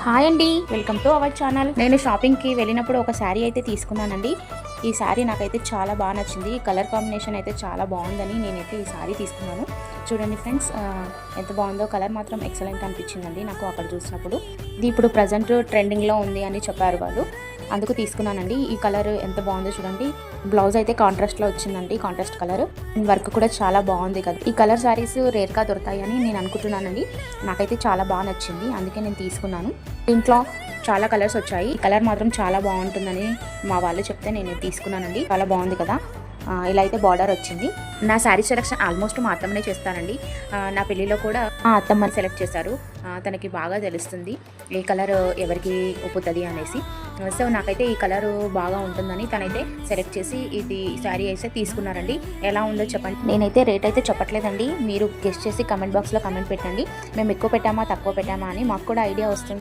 Hi అండి, welcome to our channel. నేను షాపింగ్కి వెళ్ళినప్పుడు ఒక శారీ అయితే తీసుకున్నానండి. ఈ శారీ నాకైతే చాలా బాగా నచ్చింది. కలర్ కాంబినేషన్ అయితే చాలా బాగుందని నేనైతే ఈ శారీ తీసుకున్నాను. చూడండి ఫ్రెండ్స్, ఎంత బాగుందో. కలర్ మాత్రం ఎక్సలెంట్ అనిపించిందండి నాకు అక్కడ చూసినప్పుడు. ఇది ఇప్పుడు ప్రజెంట్ ట్రెండింగ్లో ఉంది అని చెప్పారు వాళ్ళు, అందుకు తీసుకున్నానండి. ఈ కలర్ ఎంత బాగుందో చూడండి. బ్లౌజ్ అయితే కాంట్రాస్ట్లో వచ్చిందండి, కాంట్రాస్ట్ కలర్. వర్క్ కూడా చాలా బాగుంది కదా. ఈ కలర్ శారీస్ రేర్గా దొరుకుతాయి అని నేను అనుకుంటున్నానండి. నాకైతే చాలా బాగా నచ్చింది, అందుకే నేను తీసుకున్నాను. ఇంట్లో చాలా కలర్స్ వచ్చాయి. ఈ కలర్ మాత్రం చాలా బాగుంటుందని మా వాళ్ళు చెప్తే నేను తీసుకున్నానండి. చాలా బాగుంది కదా. ఇలా అయితే బార్డర్ వచ్చింది. నా శారీ సెలెక్షన్ ఆల్మోస్ట్ మా అత్తమ్మనే చేస్తానండి. నా పెళ్ళిలో కూడా మా అత్తమ్మని సెలెక్ట్ చేశారు. తనకి బాగా తెలుస్తుంది ఏ కలర్ ఎవరికి ఒప్పుతుంది అనేసి. సో నాకైతే ఈ కలర్ బాగా ఉంటుందని తనైతే సెలెక్ట్ చేసి ఇది శారీ అయితే తీసుకున్నారండి. ఎలా ఉందో చెప్పండి. నేనైతే రేట్ అయితే చెప్పట్లేదండి, మీరు గెస్ట్ చేసి కమెంట్ బాక్స్లో కమెంట్ పెట్టండి. మేము ఎక్కువ పెట్టామా తక్కువ పెట్టామా అని మాకు కూడా ఐడియా వస్తుంది.